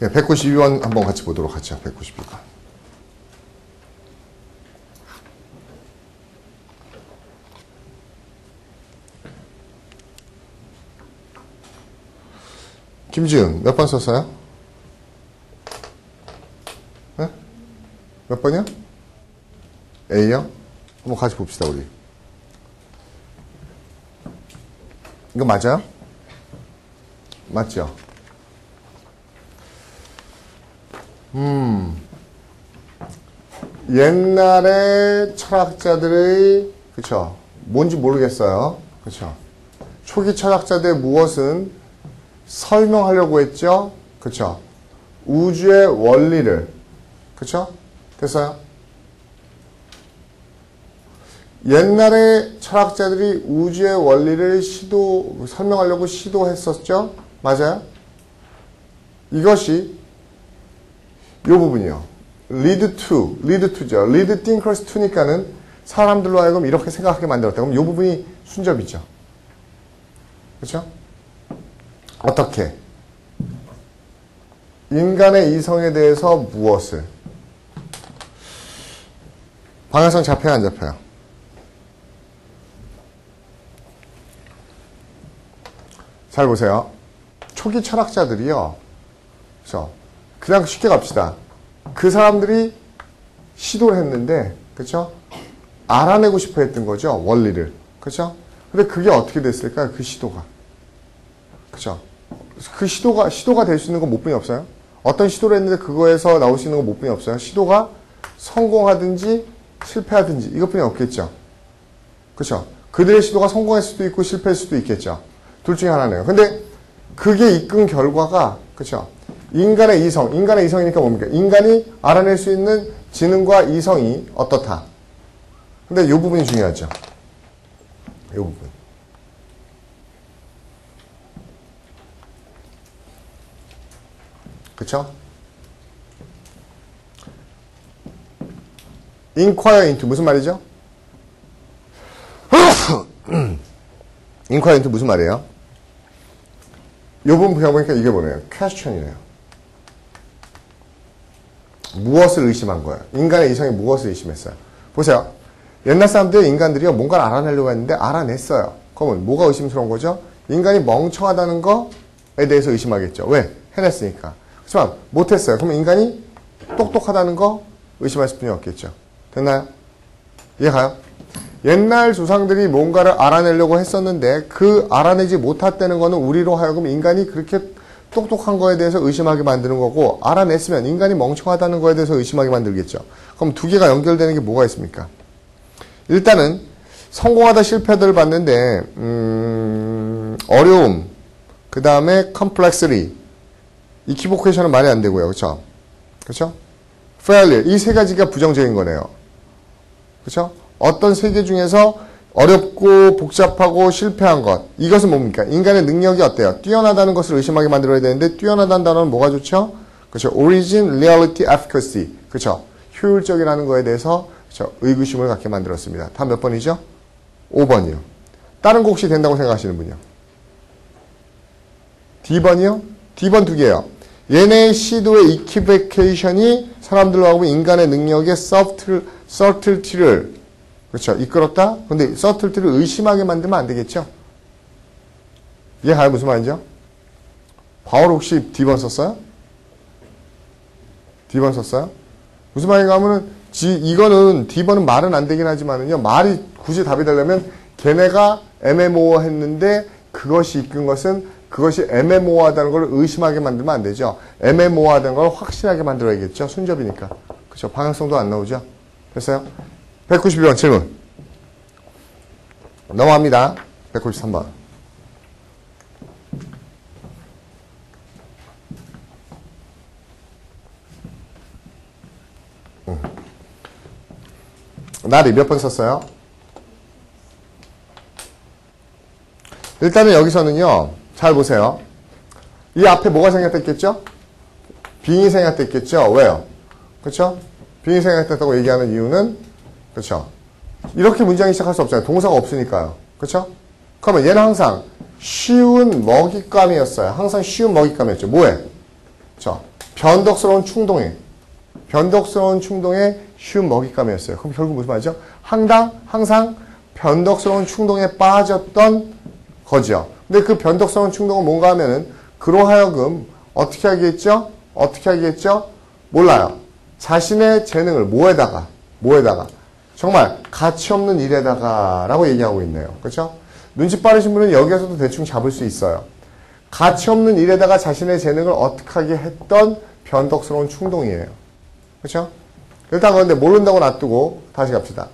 예, 192번 한번 같이 보도록 하죠. 192번. 김지은 몇 번 썼어요? 네? 몇 번이요? A요? 한번 같이 봅시다 우리. 이거 맞아요? 맞죠? 옛날에 철학자들의 그쵸? 뭔지 모르겠어요. 그쵸? 초기 철학자들의 무엇은 설명하려고 했죠? 그쵸? 우주의 원리를. 그쵸? 됐어요? 옛날에 철학자들이 우주의 원리를 설명하려고 시도했었죠? 맞아요? 이것이 이 부분이요. lead to죠. lead thinkers to니까는 사람들로 하여금 이렇게 생각하게 만들었다. 그럼 이 부분이 순접이죠. 그렇죠? 어떻게? 인간의 이성에 대해서 무엇을? 방향성 잡혀요, 안 잡혀요? 잘 보세요. 초기 철학자들이요. 그렇죠? 그냥 쉽게 갑시다. 그 사람들이 시도를 했는데, 그렇죠? 알아내고 싶어 했던 거죠, 원리를. 그렇죠? 근데 그게 어떻게 됐을까요? 그 시도가. 그렇죠? 그 시도가 될 수 있는 건 뭐뿐이 없어요? 어떤 시도를 했는데 그거에서 나올 수 있는 건 뭐뿐이 없어요? 시도가 성공하든지 실패하든지 이것뿐이 없겠죠. 그렇죠? 그들의 시도가 성공할 수도 있고 실패할 수도 있겠죠. 둘 중에 하나네요. 근데 그게 이끈 결과가 그렇죠? 인간의 이성이니까 뭡니까? 인간이 알아낼 수 있는 지능과 이성이 어떻다. 근데 이 부분이 중요하죠. 이 부분. 그쵸? inquire into 무슨 말이죠? inquire into 무슨 말이에요? 이 부분 보니까 이게 뭐네요? question이네요. 무엇을 의심한 거예요? 인간의 이성이 무엇을 의심했어요? 보세요. 옛날 사람들이 인간들이요 뭔가를 알아내려고 했는데 알아냈어요. 그러면 뭐가 의심스러운 거죠? 인간이 멍청하다는 거에 대해서 의심하겠죠. 왜? 해냈으니까. 그렇지만 못했어요. 그러면 인간이 똑똑하다는 거 의심할 수뿐이 없겠죠. 됐나요? 이해가요? 옛날 조상들이 뭔가를 알아내려고 했었는데 그 알아내지 못했다는 거는 우리로 하여금 인간이 그렇게 똑똑한 거에 대해서 의심하게 만드는 거고 알아냈으면 인간이 멍청하다는 거에 대해서 의심하게 만들겠죠. 그럼 두 개가 연결되는 게 뭐가 있습니까? 일단은 성공하다 실패들을 봤는데 어려움, 그 다음에 complexity 이퀴보케이션은 말이 안 되고요. 그렇죠? 그렇죠? failure 이 세 가지가 부정적인 거네요. 그렇죠? 어떤 세계 중에서 어렵고 복잡하고 실패한 것 이것은 뭡니까? 인간의 능력이 어때요? 뛰어나다는 것을 의심하게 만들어야 되는데 뛰어나다는 단어는 뭐가 좋죠? 그렇죠? origin, reality, efficacy 그렇죠? 효율적이라는 거에 대해서 그렇죠? 의구심을 갖게 만들었습니다. 다 몇 번이죠? 5번이요. 다른 거 혹시 된다고 생각하시는 분이요? D번이요? D번 두 개예요. 얘네의 시도의 이퀴보케이션이 사람들로 하고 인간의 능력의 subtlety를 그렇죠. 이끌었다? 근데 subtlety를 의심하게 만들면 안 되겠죠? 이해가요? 무슨 말인지요? 바울 혹시 D번 썼어요? D번 썼어요? 무슨 말인가 하면은 이거는 D번은 말은 안 되긴 하지만은요. 말이 굳이 답이 되려면 걔네가 애매모호했는데 그것이 이끈 것은 그것이 애매모호하다는 걸 의심하게 만들면 안 되죠. 애매모호하다는 걸 확실하게 만들어야겠죠. 순접이니까. 그렇죠. 방향성도 안 나오죠. 됐어요? 192번 질문. 넘어갑니다. 193번. 나리 몇 번 썼어요? 일단은 여기서는요. 잘 보세요. 이 앞에 뭐가 생략됐겠죠? 빙이 생략됐겠죠? 왜요? 그렇죠? 빙이 생략됐다고 얘기하는 이유는 그렇죠? 이렇게 문장이 시작할 수 없잖아요. 동사가 없으니까요. 그렇죠? 그러면 얘는 항상 쉬운 먹잇감이었어요. 항상 쉬운 먹잇감이었죠. 뭐해? 그렇죠? 변덕스러운 충동에 쉬운 먹잇감이었어요. 그럼 결국 무슨 말이죠? 항상 변덕스러운 충동에 빠졌던 거죠. 근데 그 변덕스러운 충동은 뭔가 하면은 그로 하여금 어떻게 하겠죠? 몰라요. 자신의 재능을 뭐에다가 정말 가치 없는 일에다가 라고 얘기하고 있네요. 그렇죠? 눈치 빠르신 분은 여기에서도 대충 잡을 수 있어요. 가치 없는 일에다가 자신의 재능을 어떻게 하게 했던 변덕스러운 충동이에요. 그렇죠? 일단 그런데 모른다고 놔두고 다시 갑시다.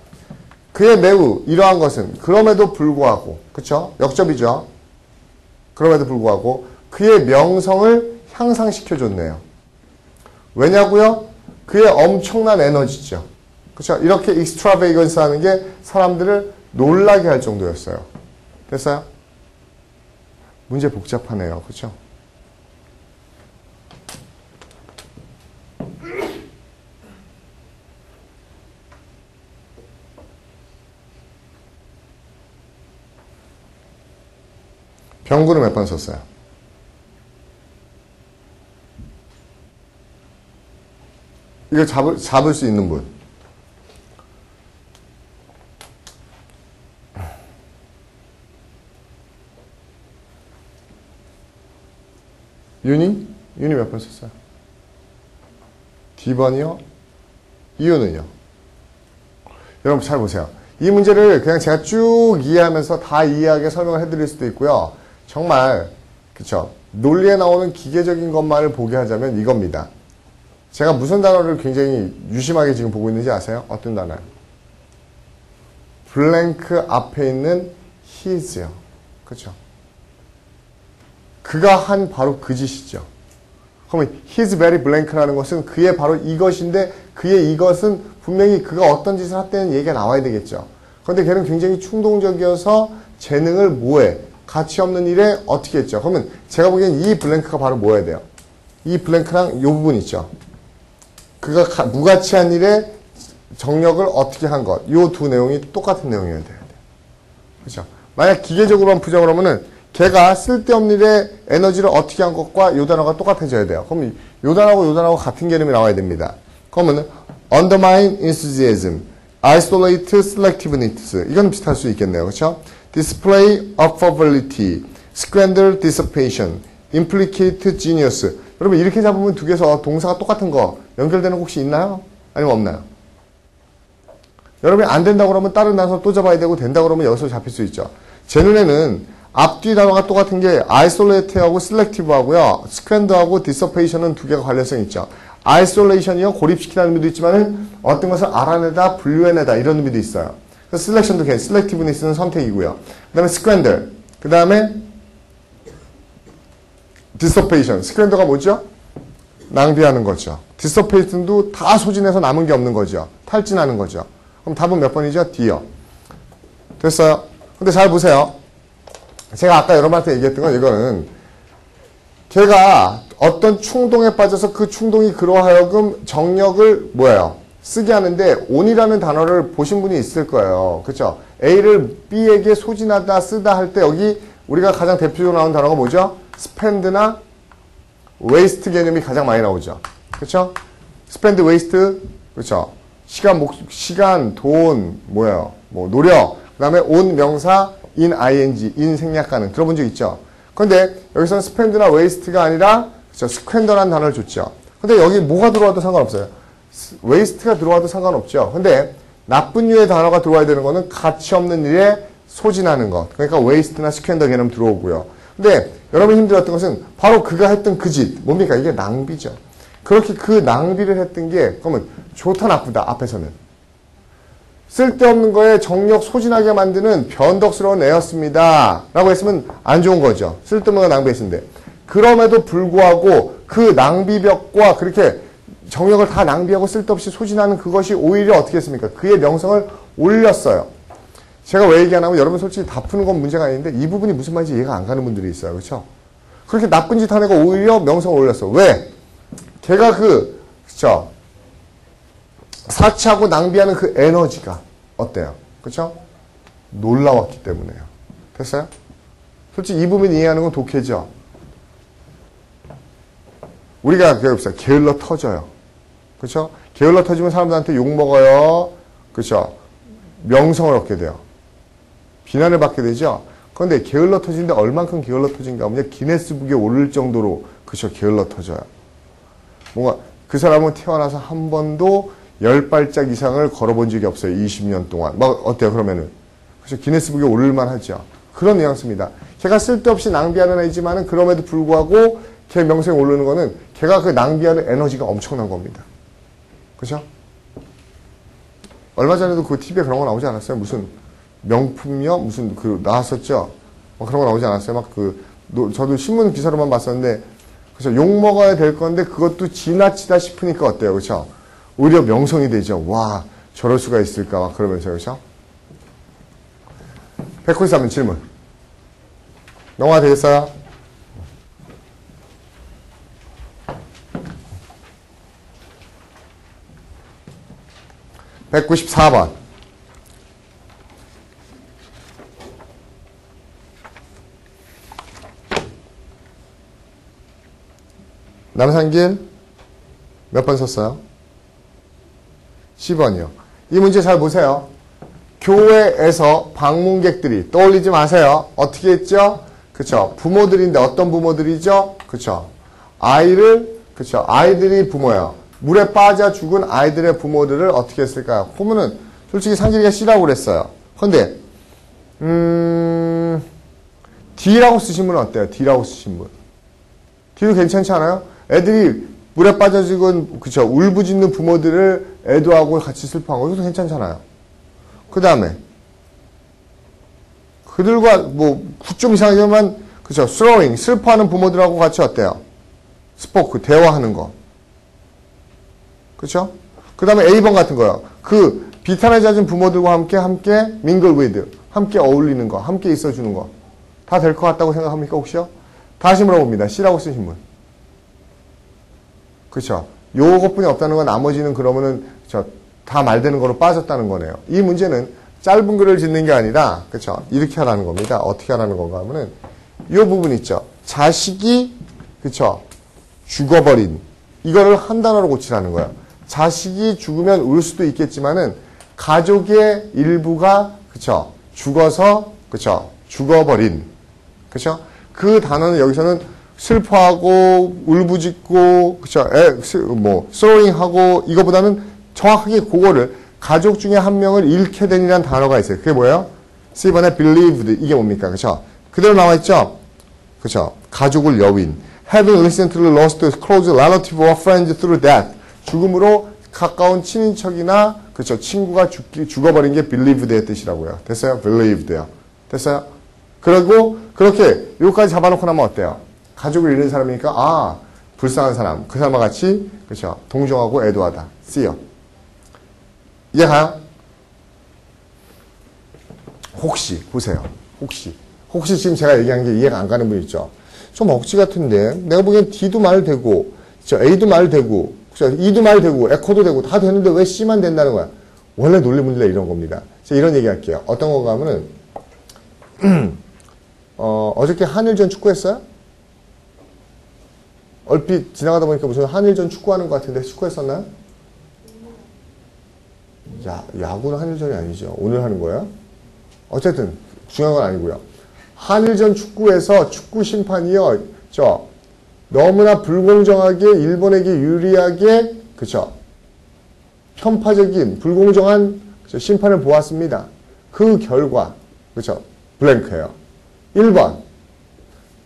그의 매우 이러한 것은 그럼에도 불구하고, 그렇죠? 역접이죠. 그럼에도 불구하고 그의 명성을 향상시켜줬네요. 왜냐고요? 그의 엄청난 에너지죠. 그렇죠? 이렇게 익스트라베이건스 하는 게 사람들을 놀라게 할 정도였어요. 됐어요? 문제 복잡하네요. 그렇죠? 병구는 몇 번 썼어요? 이거 잡을 수 있는 분. 윤이 몇 번 썼어요? D번이요? 이유는요? 여러분 잘 보세요. 이 문제를 그냥 제가 쭉 이해하면서 다 이해하게 설명을 해드릴 수도 있고요. 정말 그쵸? 논리에 나오는 기계적인 것만을 보게 하자면 이겁니다. 제가 무슨 단어를 굉장히 유심하게 지금 보고 있는지 아세요? 어떤 단어요? 블랭크 앞에 있는 his요. 그쵸? 그가 한 바로 그 짓이죠. 그러면 his very blank라는 것은 그의 바로 이것인데 그의 이것은 분명히 그가 어떤 짓을 했다는 얘기가 나와야 되겠죠. 그런데 걔는 굉장히 충동적이어서 재능을 뭐해? 가치 없는 일에 어떻게 했죠? 그러면 제가 보기엔 이 블랭크가 바로 뭐여야 돼요? 이 블랭크랑 이 부분 있죠. 그가 무가치한 일에 정력을 어떻게 한 것. 이 두 내용이 똑같은 내용이어야 돼요. 그렇죠? 만약 기계적으로만 부정을 하면은 걔가 쓸데없는 일에 에너지를 어떻게 한 것과 요 단어가 똑같아져야 돼요. 그럼 요 단어하고 같은 개념이 나와야 됩니다. 그러면 undermine enthusiasm, isolate selectiveness 이건 비슷할 수 있겠네요. 그렇죠? display affability, squander dissipation, implicate genius. 여러분 이렇게 잡으면 두 개에서 동사가 똑같은 거 연결되는 거 혹시 있나요? 아니면 없나요? 여러분이 안 된다고 그러면 다른 단서 또 잡아야 되고 된다고 그러면 여기서 잡힐 수 있죠. 제 눈에는 앞뒤 단어가 똑같은 게 isolate하고 selective하고요. squander하고 dissipation은 두 개가 관련성이 있죠. isolation이요 고립시키는 의미도 있지만 어떤 것을 알아내다 분류해내다 이런 의미도 있어요. 그래서 selection도 selectiveness는 선택이고요. 그 다음에 squander, 그 다음에 dissipation. squander가 뭐죠? 낭비하는 거죠. dissipation도 다 소진해서 남은 게 없는 거죠. 탈진하는 거죠. 그럼 답은 몇 번이죠? D요. 됐어요? 근데 잘 보세요. 제가 아까 여러분한테 얘기했던 건 이거는 걔가 어떤 충동에 빠져서 그 충동이 그로 하여금 정력을 뭐예요? 쓰게 하는데 on이라는 단어를 보신 분이 있을 거예요. 그렇죠? A를 B에게 소진하다 쓰다 할 때 여기 우리가 가장 대표적으로 나오는 단어가 뭐죠? spend나 waste 개념이 가장 많이 나오죠. 그렇죠? spend, waste, 그렇죠? 시간, 돈, 뭐예요? 뭐 노력, 그 다음에 on 명사, in ing, in 생략가능 들어본 적 있죠? 그런데 여기서는 spend나 waste가 아니라 그렇죠? squander라는 단어를 줬죠. 근데 여기 뭐가 들어와도 상관없어요. waste가 들어와도 상관없죠. 근데 나쁜 유의 단어가 들어와야 되는 거는 가치 없는 일에 소진하는 것. 그러니까 waste나 squander 개념 들어오고요. 근데 여러분이 힘들었던 것은 바로 그가 했던 그 짓. 뭡니까? 이게 낭비죠. 그렇게 그 낭비를 했던 게 그러면 좋다 나쁘다 앞에서는. 쓸데없는 거에 정력 소진하게 만드는 변덕스러운 애였습니다. 라고 했으면 안 좋은 거죠. 쓸데없는 거 낭비했는데. 그럼에도 불구하고 그 낭비벽과 그렇게 정력을 다 낭비하고 쓸데없이 소진하는 그것이 오히려 어떻게 했습니까? 그의 명성을 올렸어요. 제가 왜 얘기하냐면 여러분 솔직히 다 푸는 건 문제가 아닌데 이 부분이 무슨 말인지 이해가 안 가는 분들이 있어요. 그렇죠? 그렇게 나쁜 짓 하는 애가 오히려 명성을 올렸어. 왜? 걔가 그쵸? 사치하고 낭비하는 그 에너지가 어때요? 그렇죠? 놀라웠기 때문에요. 됐어요? 솔직히 이 부분 이해하는 건 독해죠. 우리가 게을러 터져요. 그렇죠? 게을러 터지면 사람들한테 욕먹어요. 그렇죠? 명성을 얻게 돼요. 비난을 받게 되죠. 그런데 게을러 터지는데 얼만큼 게을러 터진가 하면 기네스북에 오를 정도로 그렇죠? 게을러 터져요. 뭔가 그 사람은 태어나서 한 번도 10발짝 이상을 걸어본 적이 없어요. 20년 동안. 막 어때요 그러면은? 그렇죠? 기네스북에 오를만 하죠. 그런 뉘앙스입니다. 걔가 쓸데없이 낭비하는 애지만은 그럼에도 불구하고 걔 명성에 오르는 거는 걔가 그 낭비하는 에너지가 엄청난 겁니다. 그렇죠? 얼마 전에도 그 TV에 그런 거 나오지 않았어요? 무슨 명품요? 무슨 그 나왔었죠? 그런 거 나오지 않았어요? 막 저도 신문 기사로만 봤었는데, 그렇죠? 욕 먹어야 될 건데 그것도 지나치다 싶으니까 어때요? 그렇죠? 오히려 명성이 되죠. 와, 저럴 수가 있을까? 막 그러면서, 그렇죠? 193번 질문. 영화 되겠어요? (194번) 남산길 몇 번 썼어요? 10번이요. 이 문제 잘 보세요. 교회에서 방문객들이 떠올리지 마세요. 어떻게 했죠? 그쵸? 부모들인데 어떤 부모들이죠? 그쵸? 그쵸? 아이들이 부모예요. 물에 빠져 죽은 아이들의 부모들을 어떻게 했을까요? 보면은 솔직히 상길이가 C라고 그랬어요. 근데 D라고 쓰신 분은 어때요? D라고 쓰신 분. D도 괜찮지 않아요? 애들이 물에 빠져 죽은 그쵸? 울부짖는 부모들을 애도하고 같이 슬퍼한 거. 이것도 괜찮잖아요. 그 다음에 그들과 좀 이상하지만 그쵸? throwing 슬퍼하는 부모들하고 같이 어때요? 스포크 대화하는 거. 그쵸? 그 다음에 A번 같은 거요. 그 비탄에 잦은 부모들과 함께 mingle with 함께 어울리는 거, 함께 있어주는 거. 다 될 것 같다고 생각합니까 혹시요? 다시 물어봅니다. C라고 쓰신 분. 그쵸? 요것뿐이 없다는 건 나머지는 그러면은 다 말되는 거로 빠졌다는 거네요. 이 문제는 짧은 글을 짓는 게 아니라 그쵸? 이렇게 하라는 겁니다. 어떻게 하라는 건가 하면은 요 부분 있죠. 자식이 그쵸? 죽어버린 이거를 한 단어로 고치라는 거예요. 자식이 죽으면 울 수도 있겠지만은 가족의 일부가 그쵸? 죽어서 그쵸? 죽어버린 그쵸? 그 단어는 여기서는 슬퍼하고 울부짖고 그쵸? sorrowing하고 이거보다는 정확하게 그거를 가족 중에 한 명을 잃게 된이라는 단어가 있어요. 그게 뭐예요? C번에 believed 이게 뭡니까? 그쵸? 그대로 나와 있죠? 그쵸? 가족을 여윈 having recently lost a close relative or friend through death 죽음으로 가까운 친인척이나 그쵸? 친구가 죽어버린 게 believed의 뜻이라고요. 됐어요? believed요. 됐어요? 그리고 그렇게 여기까지 잡아놓고 나면 어때요? 가족을 잃은 사람이니까 불쌍한 사람 그 사람과 같이 그쵸? 동정하고 애도하다. C요. 이해가요? 혹시 보세요. 혹시 지금 제가 얘기한 게 이해가 안 가는 분 있죠? 좀 억지 같은데 내가 보기엔 D도 말 되고 A도 말 되고 E도 말 되고 에코도 되고 다 되는데 왜 C만 된다는 거야? 원래 논리 문제가 이런 겁니다. 제가 이런 얘기 할게요. 어떤 건가 하면은 어저께 한일전 축구했어요? 얼핏 지나가다 보니까 무슨 한일전 축구하는 것 같은데 축구했었나요? 야구는 한일전이 아니죠. 오늘 하는 거예요? 어쨌든 중요한 건 아니고요. 한일전 축구에서 축구 심판이요. 너무나 불공정하게 일본에게 유리하게 그쵸? 편파적인 불공정한 심판을 보았습니다. 그 결과 그쵸? 블랭크예요. 1번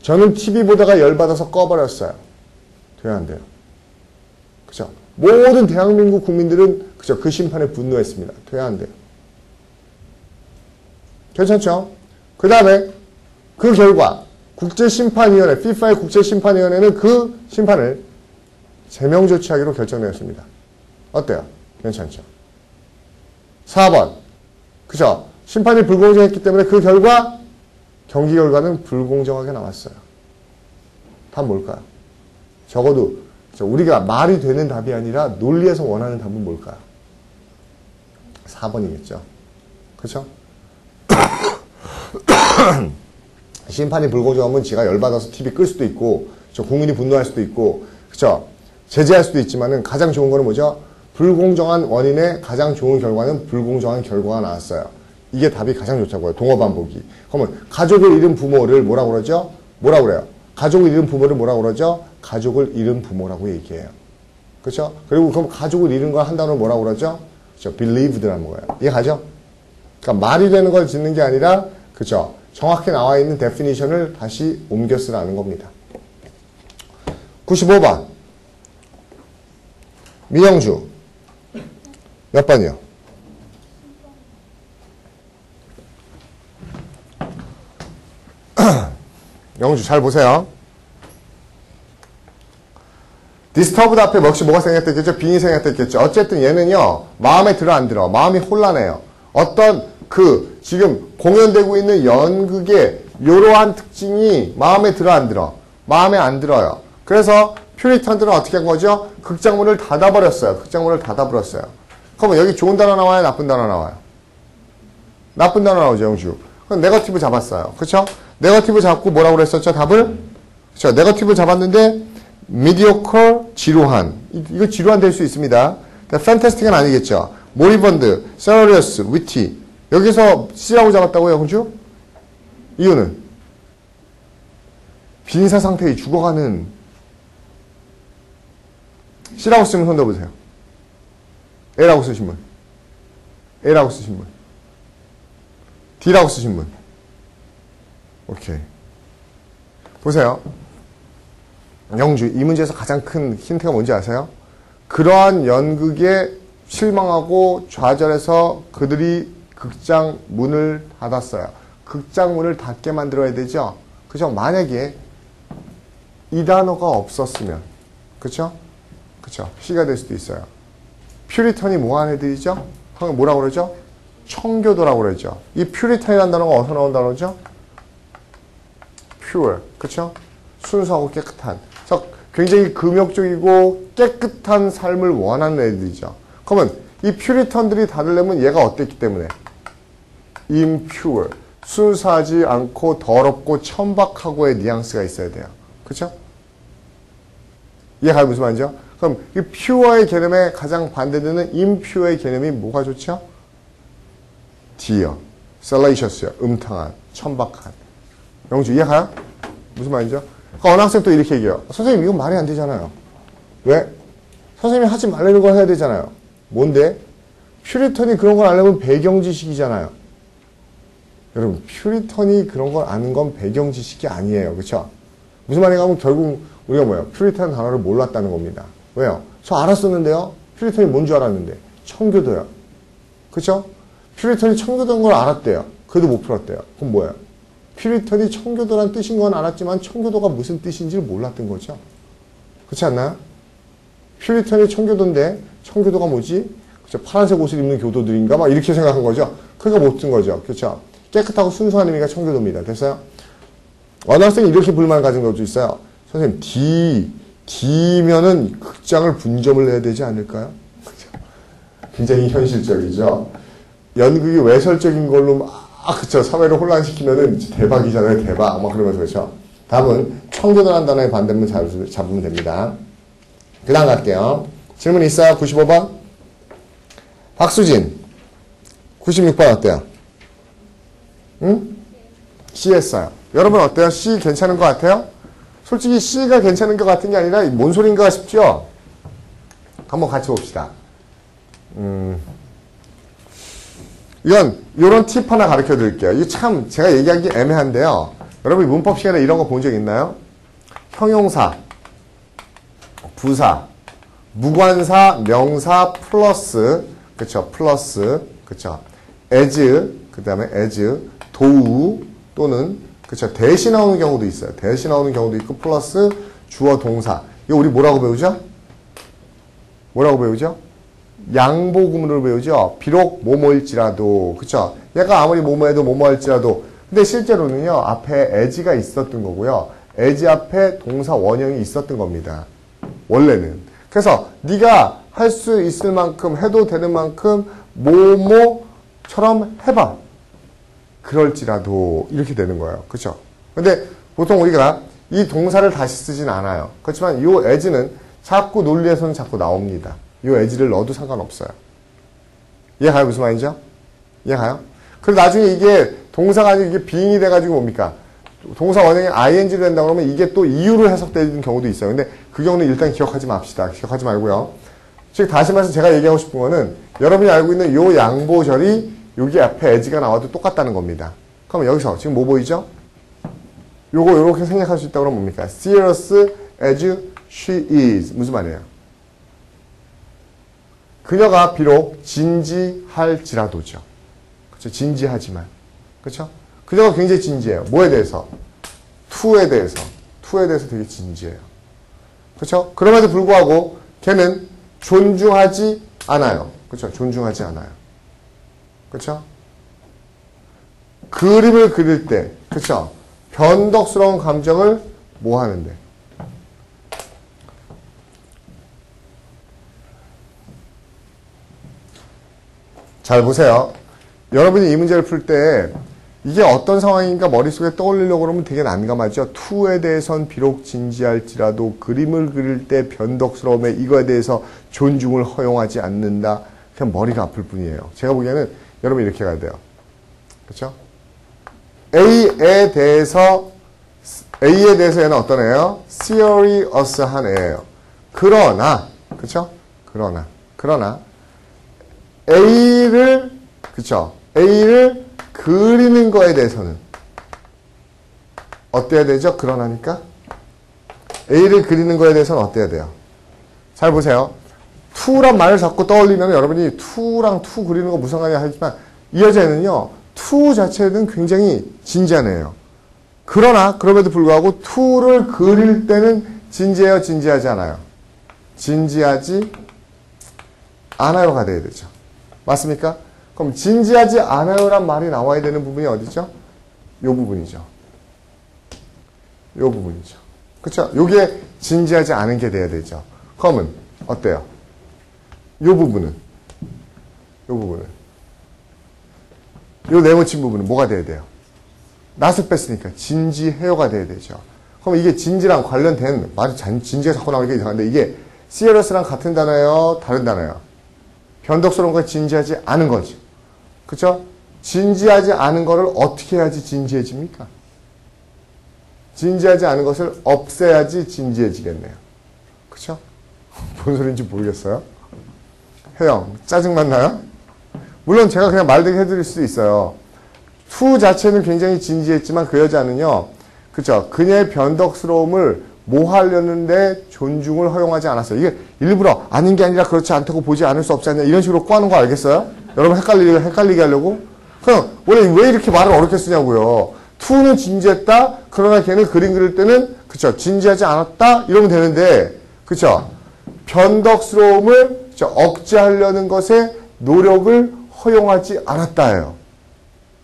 저는 TV 보다가 열받아서 꺼버렸어요. 돼야 안 돼요. 그쵸? 모든 대한민국 국민들은 그쵸? 그 심판에 분노했습니다. 돼야 안 돼요. 괜찮죠? 그 다음에 그 결과 국제심판위원회, FIFA의 국제심판위원회는 그 심판을 제명 조치하기로 결정되었습니다. 어때요? 괜찮죠? 4번 그죠? 심판이 불공정했기 때문에 그 결과 경기 결과는 불공정하게 나왔어요. 답은 뭘까요? 적어도 우리가 말이 되는 답이 아니라 논리에서 원하는 답은 뭘까요? 4번이겠죠. 그렇죠? 심판이 불공정하면 지가 열받아서 TV 끌 수도 있고 국민이 분노할 수도 있고 그쵸? 제재할 수도 있지만은 가장 좋은 거는 뭐죠? 불공정한 원인의 가장 좋은 결과는 불공정한 결과가 나왔어요. 이게 답이 가장 좋다고요. 동어 반복이. 그러면 가족을 잃은 부모를 뭐라고 그러죠? 뭐라고 그래요? 가족을 잃은 부모를 뭐라고 그러죠? 가족을 잃은 부모라고 얘기해요. 그렇죠? 그리고 그럼 가족을 잃은 걸 한 단어로 뭐라고 그러죠? 그렇죠? believed라는 거예요. 이해가죠? 그러니까 말이 되는 걸 짓는 게 아니라 그렇죠? 정확히 나와 있는 definition을 다시 옮겨 쓰라는 겁니다. 95번 민영주 몇 번이요? 영주 잘 보세요. 디스터브드 앞에 역시 뭐가 생겼겠죠? 빙이 생겼겠죠. 어쨌든 얘는요. 마음에 들어 안 들어? 마음이 혼란해요. 어떤 지금 공연되고 있는 연극의 이러한 특징이 마음에 들어 안 들어? 마음에 안 들어요. 그래서 퓨리탄들은 어떻게 한 거죠? 극장문을 닫아버렸어요. 극장문을 닫아버렸어요. 그러면 여기 좋은 단어 나와요? 나쁜 단어 나와요? 나쁜 단어 나오죠, 영주. 그럼 네거티브 잡았어요. 그쵸? 네거티브 잡고 뭐라고 그랬었죠? 답을? 그쵸? 네거티브 잡았는데 mediocre, 지루한. 이거 지루한 될 수 있습니다. fantastic은 아니겠죠. moribund, serious, witty. 여기서 C라고 잡았다고요, 영주? 이유는? 빈사 상태에 죽어가는 C라고 쓰면 손 들어보세요. A라고 쓰신 분. A라고 쓰신 분. D라고 쓰신 분. 오케이. 보세요. 영주, 이 문제에서 가장 큰 힌트가 뭔지 아세요? 그러한 연극에 실망하고 좌절해서 그들이 극장 문을 닫았어요. 극장 문을 닫게 만들어야 되죠? 그죠? 만약에 이 단어가 없었으면, 그쵸? 그쵸? C가 될 수도 있어요. 퓨리턴이 뭐하는 애들이죠? 뭐라고 그러죠? 청교도라고 그러죠. 이 퓨리턴이라는 단어가 어디서 나온 단어죠? pure, 그쵸? 순수하고 깨끗한. 굉장히 금욕적이고 깨끗한 삶을 원하는 애들이죠. 그러면 이 퓨리턴들이 닫으려면 얘가 어땠기 때문에? impure, 순수하지 않고 더럽고 천박하고의 뉘앙스가 있어야 돼요. 그쵸? 이해가요? 무슨 말이죠? 그럼 이 pure의 개념에 가장 반대되는 impure의 개념이 뭐가 좋죠? D요. salacious요. 음탕한, 천박한. 영주 이해가요? 무슨 말이죠? 그러니까 어느 학생 또 이렇게 얘기해요. 선생님 이건 말이 안 되잖아요. 왜? 선생님이 하지 말라는 걸 해야 되잖아요. 뭔데? 퓨리턴이 그런 걸 알려면 배경 지식이잖아요. 여러분 퓨리턴이 그런 걸 아는 건 배경 지식이 아니에요. 그렇죠? 무슨 말인가 하면 결국 우리가 뭐예요? 퓨리탄 단어를 몰랐다는 겁니다. 왜요? 저 알았었는데요. 퓨리턴이 뭔 줄 알았는데. 청교도요. 그렇죠? 퓨리턴이 청교도인 걸 알았대요. 그래도 못 풀었대요. 그럼 뭐예요? 퓨리턴이 청교도란 뜻인 건 알았지만 청교도가 무슨 뜻인지를 몰랐던 거죠. 그렇지 않나요? 퓨리턴이 청교도인데 청교도가 뭐지? 그렇죠? 파란색 옷을 입는 교도들인가? 막 이렇게 생각한 거죠. 그러니까 못 든 거죠. 그렇죠? 깨끗하고 순수한 의미가 청교도입니다. 됐어요? 어느 학생이 이렇게 불만을 가진 것도 있어요. 선생님, D면은 극장을 분점을 내야 되지 않을까요? 굉장히 현실적이죠. 연극이 외설적인 걸로 막, 그쵸. 사회를 혼란시키면은 대박이잖아요. 대박. 막 그러면서, 그쵸. 답은 청교도라는 단어의 반대문 잡으면 됩니다. 그 다음 갈게요. 질문 있어요? 95번? 박수진. 96번 어때요? 응? C 했어요. 여러분 어때요? C 괜찮은 것 같아요? 솔직히 C가 괜찮은 것 같은 게 아니라 뭔 소린가 싶죠? 한번 같이 봅시다. 요런 팁 하나 가르쳐 드릴게요. 이게 참 제가 얘기하기 애매한데요. 여러분 문법 시간에 이런 거 본 적 있나요? 형용사, 부사, 무관사, 명사, 플러스, 그쵸, 플러스, 그쵸, as, 그 다음에 as, 도우, 또는, 그쵸, 대신 나오는 경우도 있어요. 대신 나오는 경우도 있고, 플러스, 주어, 동사. 이거 우리 뭐라고 배우죠? 뭐라고 배우죠? 양보구문으로 배우죠? 비록 뭐뭐일지라도, 그쵸? 얘가 아무리 뭐뭐해도 뭐뭐할지라도. 근데 실제로는요, 앞에 as가 있었던 거고요. as 앞에 동사 원형이 있었던 겁니다. 원래는. 그래서 네가 할 수 있을 만큼, 해도 되는 만큼 뭐뭐처럼 해봐. 그럴지라도 이렇게 되는 거예요. 그렇죠? 근데 보통 우리가 이 동사를 다시 쓰진 않아요. 그렇지만 이 as는 자꾸 논리에서는 자꾸 나옵니다. 이 as를 넣어도 상관없어요. 이해가요? 무슨 말인지요? 이해가요? 그리고 나중에 이게 동사가 아니고 이게 being이 돼가지고 뭡니까? 동사 원형이 ing로 된다 그러면 이게 또 이유로 해석되는 경우도 있어요. 근데 그 경우는 일단 기억하지 맙시다. 기억하지 말고요. 즉 다시 말해서 제가 얘기하고 싶은 거는 여러분이 알고 있는 요 양보절이 여기 앞에 as가 나와도 똑같다는 겁니다. 그럼 여기서 지금 뭐 보이죠? 요거 요렇게 생략할 수 있다고 그러면 뭡니까? Serious as she is. 무슨 말이에요? 그녀가 비록 진지할지라도죠. 그렇죠? 진지하지만. 그렇죠? 그녀가 굉장히 진지해요. 뭐에 대해서? to에 대해서. to에 대해서 되게 진지해요. 그렇죠? 그럼에도 불구하고 걔는 존중하지 않아요. 그렇죠? 존중하지 않아요. 그렇죠? 그림을 그릴 때, 그렇죠? 변덕스러운 감정을 뭐 하는데? 잘 보세요. 여러분이 이 문제를 풀 때 이게 어떤 상황인가 머릿속에 떠올리려고 그러면 되게 난감하죠. to에 대해선 비록 진지할지라도 그림을 그릴 때 변덕스러움에 이거에 대해서 존중을 허용하지 않는다. 그냥 머리가 아플 뿐이에요. 제가 보기에는 여러분 이렇게 가야 돼요. 그렇죠? A에 대해서 얘는 어떤 애예요? serious한 애예요. 그러나 그렇죠? 그러나 A를 그렇죠? A를 그리는 거에 대해서는 어때야 되죠? 그러나니까 A를 그리는 거에 대해서는 어때야 돼요? 잘 보세요. to란 말을 자꾸 떠올리면 여러분이 to랑 to 그리는 거 무슨 상관이야 하지만 이 여자는요. to 자체는 굉장히 진지한 애예요. 그러나 그럼에도 불구하고 to를 그릴 때는 진지해요? 진지하지 않아요? 진지하지 않아요가 돼야 되죠. 맞습니까? 그럼 진지하지 않아요란 말이 나와야 되는 부분이 어디죠? 요 부분이죠. 요 부분이죠. 그쵸? 요게 진지하지 않은 게 돼야 되죠. 그러면 어때요? 요 부분은 요 네모친 부분은 뭐가 돼야 돼요? 낫을 뺐으니까 진지해요가 돼야 되죠. 그럼 이게 진지랑 관련된 말이 진지가 자꾸 나오니까 이상한데 이게 serious랑 같은 단어예요? 다른 단어예요? 변덕스러운 거 진지하지 않은 거죠. 그쵸? 진지하지 않은 거를 어떻게 해야지 진지해집니까? 진지하지 않은 것을 없애야지 진지해지겠네요. 그쵸? 뭔 소리인지 모르겠어요? 혜영, 짜증만 나요? 물론 제가 그냥 말대로 해드릴 수도 있어요. to 자체는 굉장히 진지했지만 그 여자는요. 그쵸? 그녀의 변덕스러움을 뭐 하려는데 존중을 허용하지 않았어요. 이게 일부러 아닌 게 아니라 그렇지 않다고 보지 않을 수 없지 않냐 이런 식으로 꼬아놓은 거 알겠어요? 여러분 헷갈리게 하려고? 그냥 원래 왜 이렇게 말을 어렵게 쓰냐고요. to는 진지했다. 그러나 걔는 그림 그릴 때는 그쵸? 진지하지 않았다. 이러면 되는데 그쵸? 변덕스러움을 그쵸? 억제하려는 것에 노력을 허용하지 않았다예요.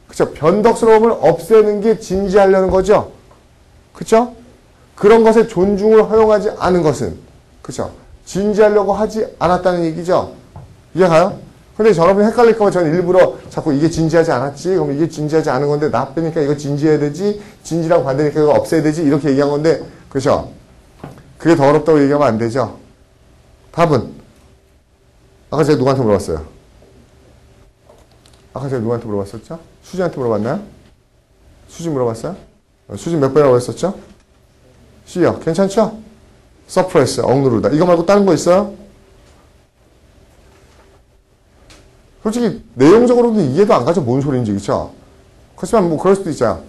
그쵸? 변덕스러움을 없애는 게 진지하려는 거죠. 그쵸? 그런 것에 존중을 허용하지 않은 것은 그쵸? 진지하려고 하지 않았다는 얘기죠. 이해가요? 근데 여러분 헷갈릴까 봐 저는 일부러 자꾸 이게 진지하지 않았지? 그럼 이게 진지하지 않은 건데 나 빼니까 이거 진지해야 되지? 진지랑 반대니까 이거 없애야 되지? 이렇게 얘기한 건데 그쵸? 그게 더 어렵다고 얘기하면 안 되죠. 답은 아까 제가 누구한테 물어봤어요? 아까 제가 누구한테 물어봤었죠? 수지한테 물어봤나요? 수지 물어봤어요? 수지 몇 번이라고 했었죠? C요. 괜찮죠? 서프레스, 억누르다. 이거 말고 다른 거 있어요? 솔직히 내용적으로는 이해도 안 가죠. 뭔 소리인지. 그쵸? 그렇지만 뭐 그럴 수도 있잖아.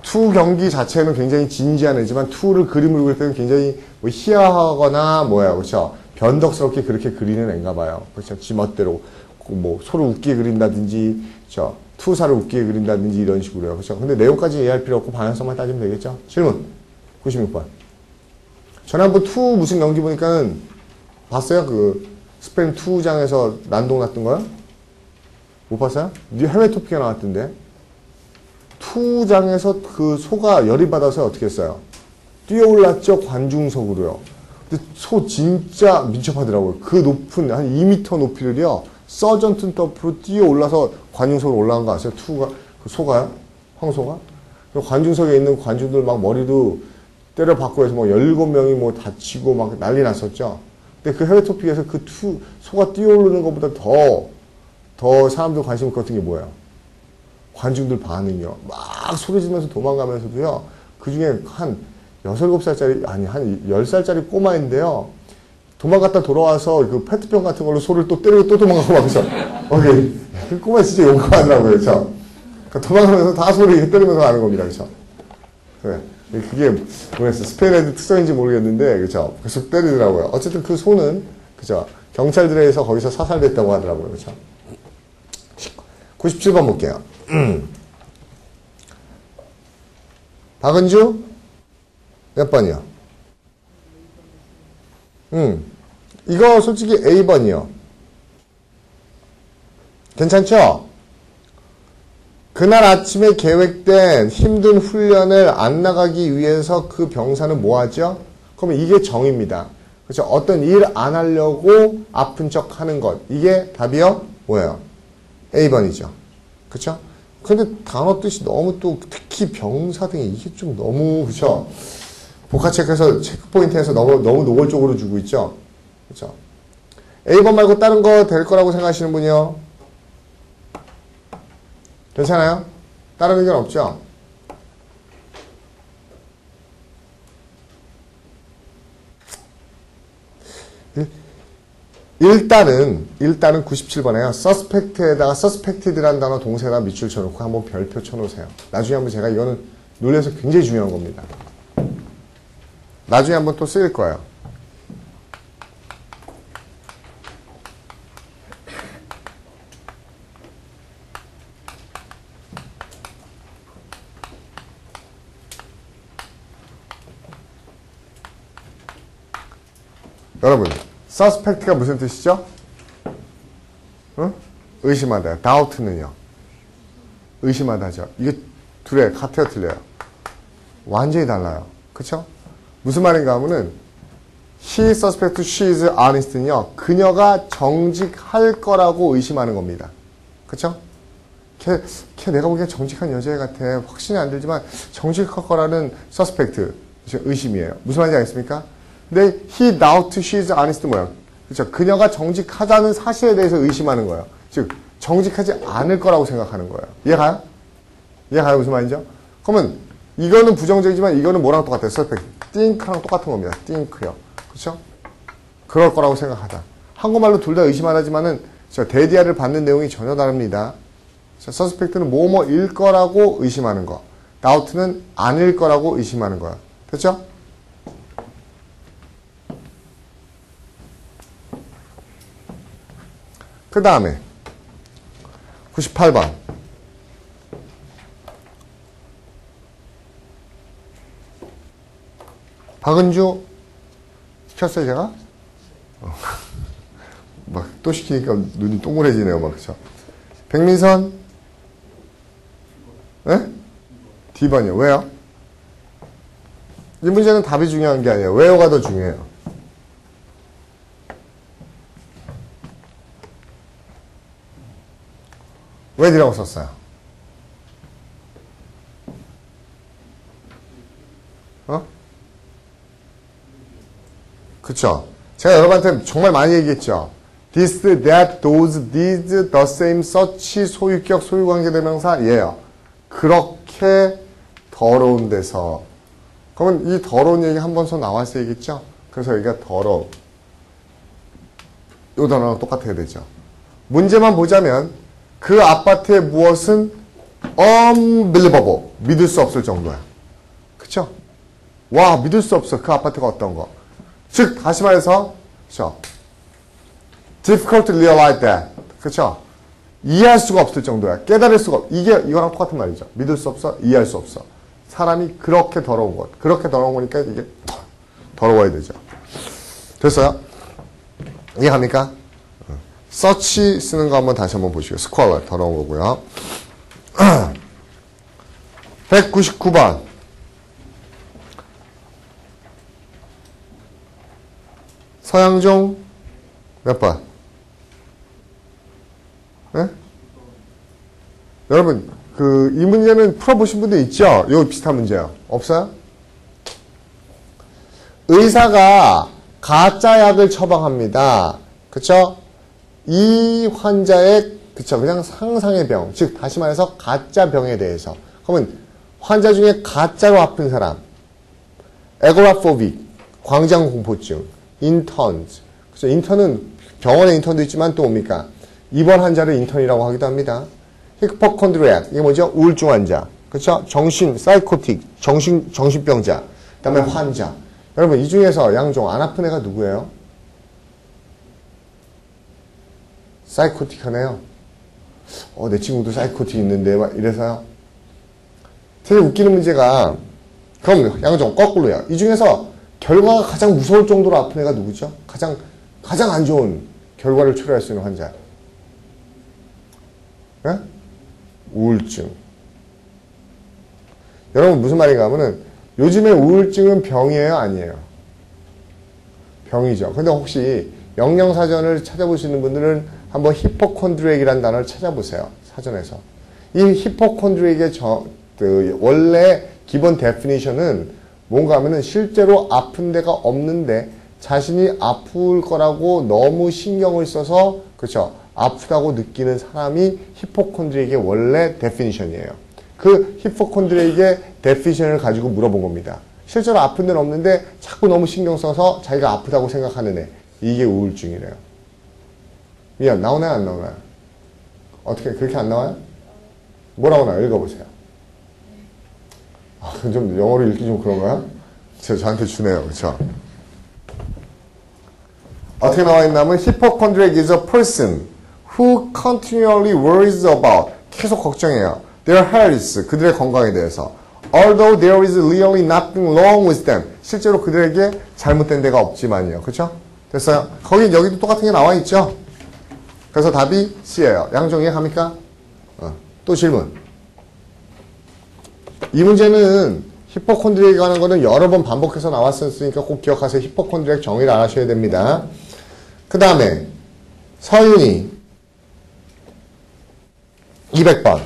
투 경기 자체는 굉장히 진지한 애지만 투를 그림을 그릴 때는 굉장히 뭐 희화하거나 그렇죠? 변덕스럽게 그렇게 그리는 애인가 봐요. 그렇죠? 지 멋대로 뭐 소를 웃기게 그린다든지 그렇죠? 투사를 웃기게 그린다든지 이런 식으로요. 그렇죠? 근데 내용까지 이해할 필요 없고 방향성만 따지면 되겠죠? 질문 96번. 전에 한번 투 무슨 경기 보니까는 봤어요? 그 스페인 투장에서 난동 났던 거요? 못 봤어요? 해외 토픽에 나왔던데. 투장에서 그 소가 열이 받아서 어떻게 했어요? 뛰어올랐죠? 관중석으로요. 근데 소 진짜 민첩하더라고요. 그 높은 한 2m 높이를요. 서전튼 더프로 뛰어올라서 관중석으로 올라간 거 아세요? 투가 그 소가요? 황소가? 관중석에 있는 관중들 막 머리도 때려 받고 해서 뭐 17명이 뭐 다치고 막 난리 났었죠. 근데 그 해외 토픽에서 그 소가 뛰어오르는 것보다 더 사람들 관심 갖는 게 뭐예요? 관중들 반응이요. 막 소리 지르면서 도망가면서도요. 그 중에 한 6, 7살짜리, 아니, 한 10살짜리 꼬마인데요. 도망갔다 돌아와서 그 페트병 같은 걸로 소를 또 때리고 또 도망가고 막 그래서, 그 꼬마 진짜 용감하더라고요. 그렇죠? 그러니까 도망가면서 다 소리 때리면서 하는 겁니다. 그렇죠? 그게 뭐였어? 스페인 애들 특성인지 모르겠는데, 그렇죠? 계속 때리더라고요. 어쨌든 그 소는, 그죠? 경찰들에 의해서 거기서 사살됐다고 하더라고요. 그렇죠? 97번 볼게요. 박은주? 몇 번이요? 이거 솔직히 A번이요. 괜찮죠? 그날 아침에 계획된 힘든 훈련을 안 나가기 위해서 그 병사는 뭐 하죠? 그러면 이게 정입니다. 그렇죠? 어떤 일 안 하려고 아픈 척 하는 것. 이게 답이요? 뭐예요? A번이죠. 그렇죠? 근데 단어 뜻이 너무 또 특히 병사 등이 이게 좀 너무 그렇죠? 복합체크에서 체크 포인트에서 너무 노골적으로 주고 있죠. 그렇죠? A번 말고 다른 거 될 거라고 생각하시는 분이요? 괜찮아요? 다른 의견 없죠? 일단은 97번에요. suspect에다가 suspected라는 단어 동사에다 밑줄 쳐놓고 한번 별표 쳐놓으세요. 나중에 한번 제가 이거는 논리에서 굉장히 중요한 겁니다. 나중에 한번 또 쓰일 거예요. 여러분, suspect가 무슨 뜻이죠? 응? 의심하다. doubt는요. 의심하다죠. 이게 둘의 같아요, 틀려요? 완전히 달라요. 그쵸? 무슨 말인가 하면은 he suspects she is honest는요. 그녀가 정직할 거라고 의심하는 겁니다. 그쵸? 걔 내가 보기엔 정직한 여자애 같아. 확신이 안 들지만 정직할 거라는 suspect, 의심이에요. 무슨 말인지 알겠습니까? 근데 he doubts she is honest 뭐야? 그렇죠? 그녀가 정직하다는 사실에 대해서 의심하는 거예요. 즉 정직하지 않을 거라고 생각하는 거예요. 이해가요? 이해가요? 무슨 말이죠? 그러면 이거는 부정적이지만 이거는 뭐랑 똑같아요? suspect. think랑 똑같은 겁니다. think요. 그렇죠? 그럴 거라고 생각하다. 한국말로 둘 다 의심하다지만은 대디아를 받는 내용이 전혀 다릅니다. suspect는 뭐뭐일 거라고 의심하는 거. doubt는 아닐 거라고 의심하는 거야. 됐죠? 그 다음에 98번 박은주 시켰어요 제가? 막 또 시키니까 눈이 동그래지네요 막 그쵸? 백민선 네? D번이요. 왜요? 이 문제는 답이 중요한 게 아니에요. 왜요가 더 중요해요. 왜 D라고 썼어요? 그쵸? 제가 여러분한테 정말 많이 얘기했죠. this, that, those, these, the same, such, 소유격, 소유관계대명사 예요. 그렇게 더러운 데서 그러면 이 더러운 얘기 한 번 더 나왔어야겠죠? 그래서 여기가 더러운 이 단어랑 똑같아야 되죠. 문제만 보자면 그 아파트의 무엇은 unbelievable. 믿을 수 없을 정도야. 그쵸? 와, 믿을 수 없어. 그 아파트가 어떤 거. 즉, 다시 말해서, 그쵸? difficult to realize that. 그쵸? 이해할 수가 없을 정도야. 깨달을 수가 없. 이거랑 똑같은 말이죠. 믿을 수 없어. 이해할 수 없어. 사람이 그렇게 더러운 것. 그렇게 더러운 거니까 이게 더러워야 되죠. 됐어요? 이해갑니까? 서치 쓰는 거 한번 다시 한번 보시고 스쿼얼 더러운 거고요. 199번 서양종 몇 번? 네? 여러분 이 문제는 풀어보신 분들 있죠? 요 비슷한 문제요. 없어요? 의사가 가짜 약을 처방합니다. 그쵸? 이 환자의, 그쵸? 그냥 상상의 병. 즉, 다시 말해서 가짜 병에 대해서. 그러면 환자 중에 가짜로 아픈 사람. 에고라포빅, 광장공포증, 인턴즈. 그쵸? 인턴은 병원에 인턴도 있지만 또 뭡니까? 입원 환자를 인턴이라고 하기도 합니다. 히포콘드리악, 이게 뭐죠? 우울증 환자. 그쵸? 사이코틱, 정신병자. 그 다음에 환자. 여러분, 이 중에서 양종 안 아픈 애가 누구예요? 사이코틱하네요. 내 친구도 사이코틱 있는데, 막 이래서요. 되게 웃기는 문제가, 그럼 양종 거꾸로요. 이 중에서 결과가 가장 무서울 정도로 아픈 애가 누구죠? 가장 안 좋은 결과를 초래할 수 있는 환자. 네? 우울증. 여러분 무슨 말인가 하면은 요즘에 우울증은 병이에요? 아니에요? 병이죠. 근데 혹시 영양사전을 찾아보시는 분들은 한번 히포콘드리액이라는 단어를 찾아보세요. 사전에서. 이 히포콘드리액의 원래 기본 데피니션은 뭔가 하면은 실제로 아픈 데가 없는데 자신이 아플 거라고 너무 신경을 써서 그쵸? 아프다고 느끼는 사람이 히포콘드리액의 원래 데피니션이에요. 그 히포콘드리액의 데피니션을 가지고 물어본 겁니다. 실제로 아픈 데는 없는데 자꾸 너무 신경 써서 자기가 아프다고 생각하는 애. 이게 우울증이래요. 미안, 나오나요? 안 나오나요? 어떻게, 그렇게 안 나와요? 뭐라고 나와요? 읽어보세요. 좀 영어로 읽기 좀 그런가요? 저한테 주네요. 그쵸? 어떻게 나와 있냐면 Hypochondriac is a person who continually worries about 계속 걱정해요. Their health, 그들의 건강에 대해서. Although there is really nothing wrong with them. 실제로 그들에게 잘못된 데가 없지만요. 그쵸? 됐어요? 여기도 똑같은 게 나와 있죠? 그래서 답이 C예요. 양종 이해갑니까? 또 질문. 이 문제는 히포콘드리액 하는 거는 여러 번 반복해서 나왔으니까 꼭 기억하세요. 히포콘드리액 정의를 알아셔야 됩니다. 그 다음에 서윤이 200번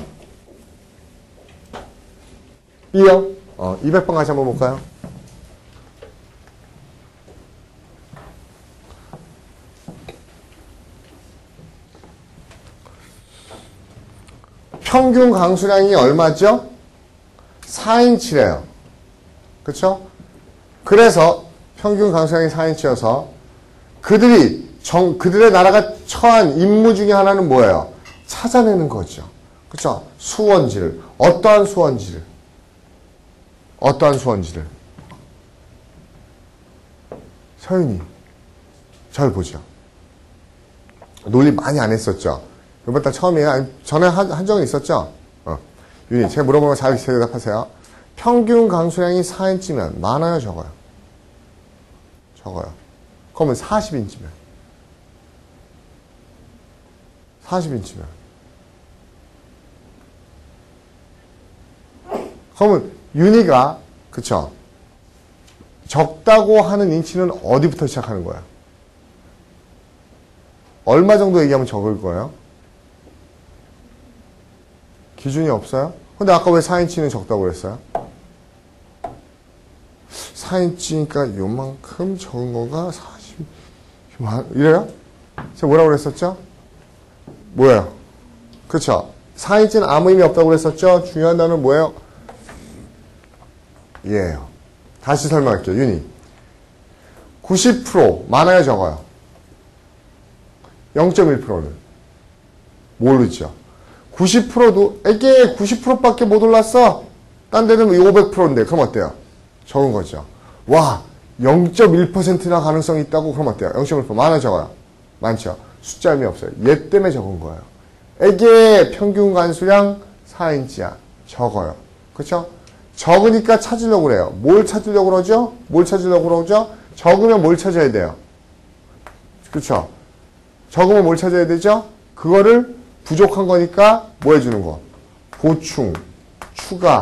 B요? 200번 같이 한번 볼까요? 평균 강수량이 얼마죠? 4인치래요. 그쵸? 그래서 평균 강수량이 4인치여서 그들의 나라가 처한 임무 중에 하나는 뭐예요? 찾아내는 거죠. 그쵸? 수원지를. 어떠한 수원지를? 서윤이. 잘 보죠. 논리 많이 안 했었죠? 이번 달 처음이에요? 전에 한 적은 있었죠? 윤희, 제가 물어보면 잘 대답하세요. 평균 강수량이 4인치면 많아요? 적어요? 적어요. 그러면 40인치면. 그러면 윤희가 그쵸? 적다고 하는 인치는 어디부터 시작하는 거야? 얼마 정도 얘기하면 적을 거예요? 기준이 없어요? 근데 아까 왜 4인치는 적다고 그랬어요? 4인치니까 요만큼 적은 거가 40, 이래요? 제가 뭐라고 그랬었죠? 뭐예요? 그쵸? 4인치는 아무 의미 없다고 그랬었죠? 중요한 단어는 뭐예요? 얘예요. 다시 설명할게요. 윤희. 90% 많아요? 적어요? 0.1%는? 모르죠. 90%도 에게 90%밖에 못 올랐어? 딴 데는 500%인데 그럼 어때요? 적은 거죠. 와 0.1%나 가능성이 있다고? 그럼 어때요? 0.1% 많아요? 적어요? 많죠. 숫자 의미 없어요. 얘 때문에 적은 거예요. 에게 평균 간수량 4인치야. 적어요. 그쵸? 적으니까 찾으려고 그래요. 뭘 찾으려고 그러죠? 적으면 뭘 찾아야 돼요? 그쵸? 적으면 뭘 찾아야 되죠? 그거를 부족한 거니까 뭐 해주는 거? 보충, 추가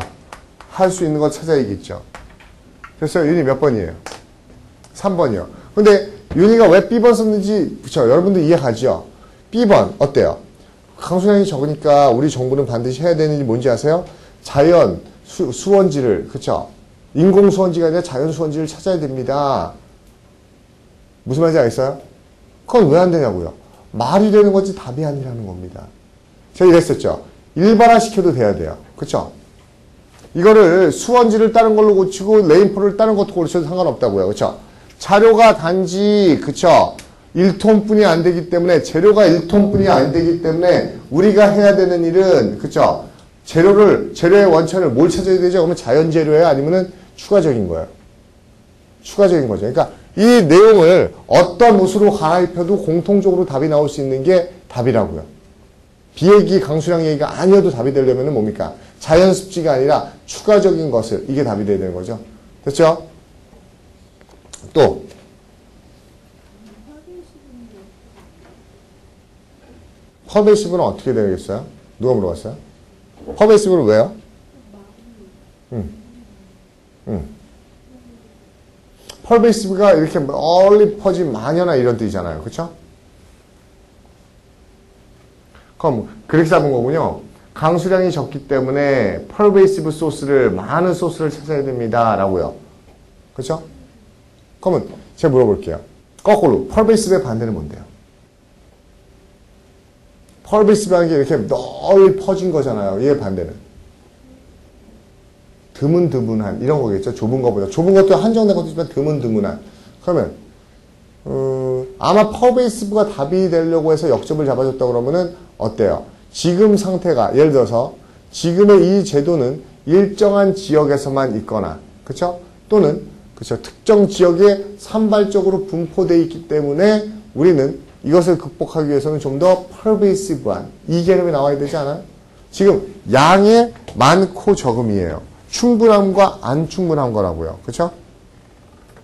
할 수 있는 거 찾아야겠죠. 됐어요? 윤희 몇 번이에요? 3번이요. 근데 윤희가 왜 B번 썼는지 그쵸? 여러분들 이해 가죠? B번 어때요? 강수량이 적으니까 우리 정부는 반드시 해야 되는 일이 뭔지 아세요? 자연 수원지를, 그쵸? 인공 수원지가 아니라 자연 수원지를 찾아야 됩니다. 무슨 말인지 알겠어요? 그건 왜 안 되냐고요? 말이 되는 거지 답이 아니라는 겁니다. 제가 이랬었죠. 일반화 시켜도 돼야 돼요. 그쵸? 이거를 수원지를 다른 걸로 고치고 레인폴을 다른 것도 고쳐도 상관없다고요. 그쵸? 자료가 단지, 그쵸? 1톤뿐이 안 되기 때문에, 재료가 1톤뿐이 안 되기 때문에 우리가 해야 되는 일은, 그쵸? 재료의 원천을 뭘 찾아야 되죠? 그러면 자연재료예요? 아니면은 추가적인 거예요? 추가적인 거죠. 그러니까 이 내용을 어떤 옷으로 갈아입혀도 공통적으로 답이 나올 수 있는 게 답이라고요. 비얘기, 강수량 얘기가 아니어도 답이 되려면 뭡니까? 자연 습지가 아니라 추가적인 것을, 이게 답이 돼야 되는 거죠. 됐죠? 또 퍼베이시브는 어떻게 되겠어요? 누가 물어봤어요? 퍼베이시브는 왜요? 퍼베이시브가 이렇게 멀리 퍼진 마녀나 이런 뜻이잖아요. 그쵸? 그럼 그렇게 잡은 거군요. 강수량이 적기 때문에 퍼베이시브 소스를, 많은 소스를 찾아야 됩니다. 라고요. 그쵸? 그러면 제가 물어볼게요. 거꾸로 퍼베이시브의 반대는 뭔데요? 퍼베이시브라는 게 이렇게 널리 퍼진 거잖아요. 얘의 반대는 드문드문한 이런 거겠죠. 좁은 것보다. 좁은 것도 한정된 것도 있지만 드문드문한. 그러면 아마 퍼베이시브가 답이 되려고 해서 역접을 잡아줬다 그러면은 어때요? 지금 상태가, 예를 들어서 지금의 이 제도는 일정한 지역에서만 있거나, 그쵸? 또는 그쵸, 특정 지역에 산발적으로 분포되어 있기 때문에 우리는 이것을 극복하기 위해서는 좀 더 pervasive한 이 개념이 나와야 되지 않아요? 지금 양의 많고 적음이에요. 충분함과 안 충분한 거라고요. 그쵸?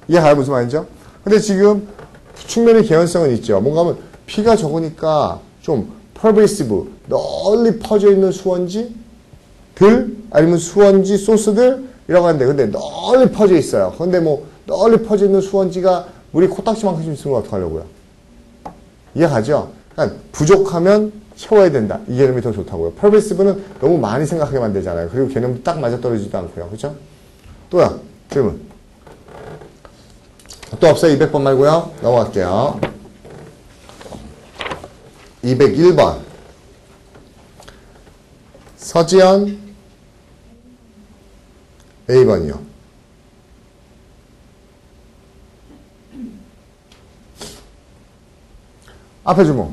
이해가요? 무슨 말인죠? 근데 지금 충분히 개연성은 있죠. 뭔가 하면 피가 적으니까 좀 pervasive, 널리 퍼져 있는 수원지들, 아니면 수원지 소스들이라고 하는데, 근데 널리 퍼져 있어요. 근데 뭐 널리 퍼져 있는 수원지가 우리 코딱지만큼 있으면 어떡하려고요? 이해가죠? 그러니까 부족하면 채워야 된다. 이 개념이 더 좋다고요. pervasive는 너무 많이 생각하게 만들잖아요. 그리고 개념도 딱 맞아떨어지지도 않고요. 그렇죠? 또요. 질문. 또 없어요? 200번 말고요. 넘어갈게요. 201번. 서지연 A번이요. 앞에 주목.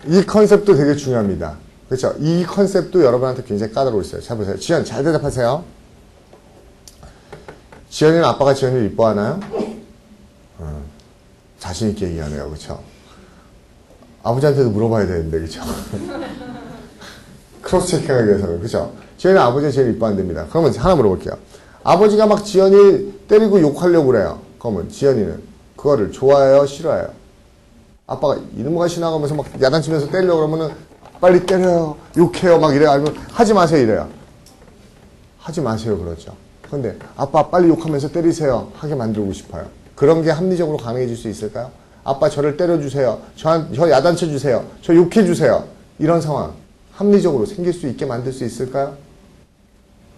이 컨셉도 되게 중요합니다. 그렇죠? 이 컨셉도 여러분한테 굉장히 까다로울 있어요. 잘 보세요. 지연, 잘 대답하세요. 지연이는 아빠가 지연이를 이뻐하나요? 자신 있게 얘기하네요. 그렇죠? 아버지한테도 물어봐야 되는데, 그렇죠? 크로스 체킹하기 위해서는, 그렇죠? 지연이 아버지가 제일 이뻐한답니다. 그러면 하나 물어볼게요. 아버지가 막 지연이 때리고 욕하려고 그래요. 그러면 지연이는 그거를 좋아해요? 싫어해요? 아빠가 이놈과 지나가면서 막 야단치면서 때리려고 그러면은 빨리 때려요, 욕해요, 막 이래요. 아니면 하지 마세요, 이래요. 하지 마세요, 그러죠. 그런데 아빠 빨리 욕하면서 때리세요 하게 만들고 싶어요. 그런 게 합리적으로 가능해질 수 있을까요? 아빠 저를 때려주세요, 저 야단쳐주세요, 저 욕해주세요, 이런 상황 합리적으로 생길 수 있게 만들 수 있을까요?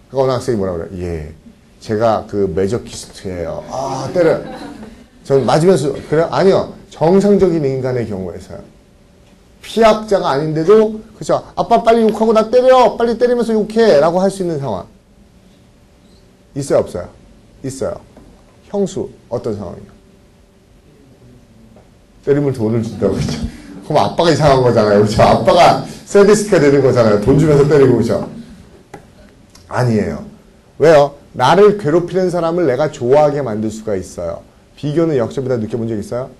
그러니까 어느 학생이 뭐라 그래요? 예, 제가 그 매저키스트예요. 아, 때려. 전 맞으면서, 그래요? 아니요. 정상적인 인간의 경우에서요. 피학자가 아닌데도, 그쵸? 아빠 빨리 욕하고 나 때려! 빨리 때리면서 욕해! 라고 할 수 있는 상황. 있어요, 없어요? 있어요. 형수, 어떤 상황이요? 때리면 돈을 준다고, 그죠? 그럼 아빠가 이상한 거잖아요, 그죠? 아빠가 세디스트가 되는 거잖아요. 돈 주면서 때리고, 그죠? 아니에요. 왜요? 나를 괴롭히는 사람을 내가 좋아하게 만들 수가 있어요. 비교는 역접이다 느껴본 적 있어요?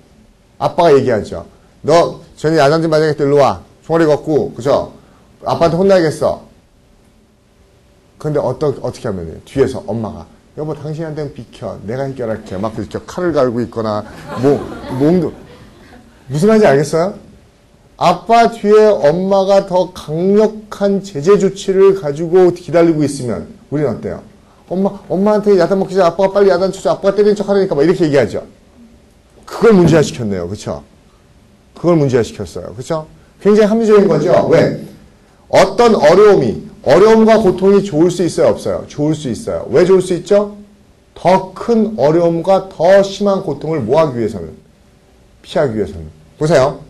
아빠가 얘기하죠. 너 전에 야단 좀 맞아야겠다. 일로 와. 종아리 걷고, 그죠? 아빠한테 혼나야겠어. 근데 어떻게 하면 뒤에서 엄마가 여보 당신한테는 비켜. 내가 해결할게. 막 이렇게 칼을 갈고 있거나 몸도 무슨 말인지 알겠어요? 아빠 뒤에 엄마가 더 강력한 제재 조치를 가지고 기다리고 있으면 우리는 어때요? 엄마한테 야단 먹기 전에 아빠가 빨리 야단 쳐줘. 아빠가 때리는 척 하려니까 막 이렇게 얘기하죠. 그걸 문제화시켰네요. 그쵸? 그걸 문제화시켰어요. 그쵸? 굉장히 합리적인 거죠. 왜? 어떤 어려움과 고통이 좋을 수 있어요, 없어요? 좋을 수 있어요. 왜 좋을 수 있죠? 더 큰 어려움과 더 심한 고통을 뭐 하기 위해서는? 피하기 위해서는. 보세요.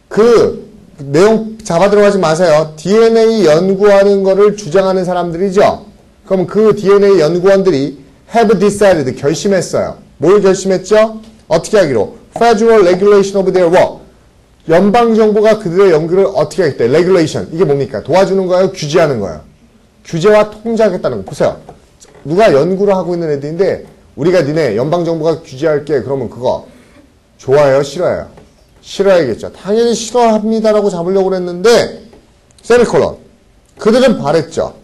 그 내용 잡아 들어가지 마세요. DNA 연구하는 거를 주장하는 사람들이죠. 그럼 그 DNA 연구원들이 have decided, 결심했어요. 뭘 결심했죠? 어떻게 하기로? Federal Regulation of their work. 연방정부가 그들의 연구를 어떻게 하겠대? Regulation. 이게 뭡니까? 도와주는 거예요? 규제하는 거예요? 규제와 통제하겠다는 거. 보세요. 누가 연구를 하고 있는 애들인데 우리가 니네 연방정부가 규제할게. 그러면 그거 좋아해요? 싫어해요? 싫어야겠죠. 당연히 싫어합니다라고 잡으려고 그랬는데 세미콜론. 그들은 바랬죠.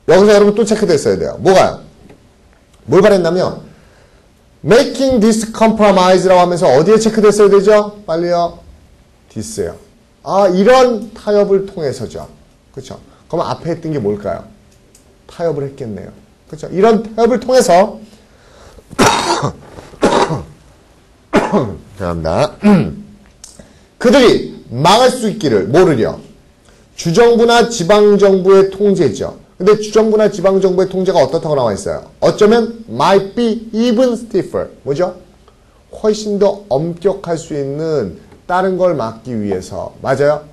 여기서 여러분 또 체크됐어야 돼요. 뭐가요? 뭘 바랬냐면 making this compromise라고 하면서 어디에 체크됐어야 되죠? 빨리요. this요. 아, 이런 타협을 통해서죠. 그렇죠? 그럼 앞에 했던 게 뭘까요? 타협을 했겠네요. 그렇죠? 이런 타협을 통해서 죄송합니다. 그들이 막을 수 있기를 뭐를요? 주정부나 지방정부의 통제죠. 근데 주정부나 지방정부의 통제가 어떻다고 나와 있어요? 어쩌면 might be even stiffer. 뭐죠? 훨씬 더 엄격할 수 있는 다른 걸 막기 위해서. 맞아요?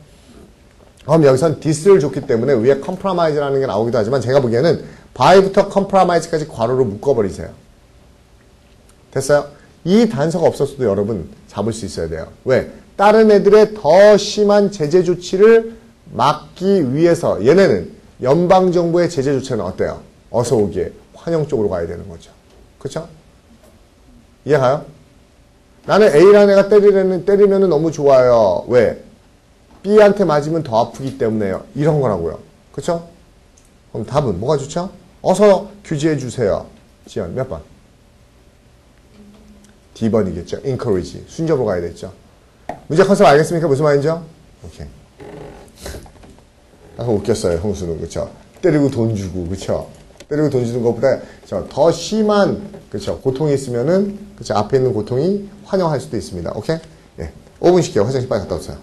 그럼 여기선 this를 줬기 때문에 위에 compromise라는 게 나오기도 하지만 제가 보기에는 by부터 compromise까지 괄호로 묶어버리세요. 됐어요? 이 단서가 없었어도 여러분 잡을 수 있어야 돼요. 왜? 다른 애들의 더 심한 제재 조치를 막기 위해서 얘네는 연방정부의 제재 조치는 어때요? 어서 오기에 환영 쪽으로 가야 되는 거죠. 그렇죠? 이해가요? 나는 A라는 애가 때리면 너무 좋아요. 왜? B한테 맞으면 더 아프기 때문에요. 이런 거라고요. 그렇죠? 그럼 답은 뭐가 좋죠? 어서 규제해 주세요. 지연 몇 번? D번이겠죠. encourage. 순접으로 가야 되겠죠. 문제 컨셉 알겠습니까? 무슨 말인지요? 오케이. 약간 웃겼어요, 형수는. 그쵸? 때리고 돈 주고, 그쵸? 때리고 돈 주는 것보다 더 심한, 그쵸? 고통이 있으면은, 그쵸? 앞에 있는 고통이 환영할 수도 있습니다. 오케이? 예. 5분 쉴게요. 화장실 빨리 갔다 오세요.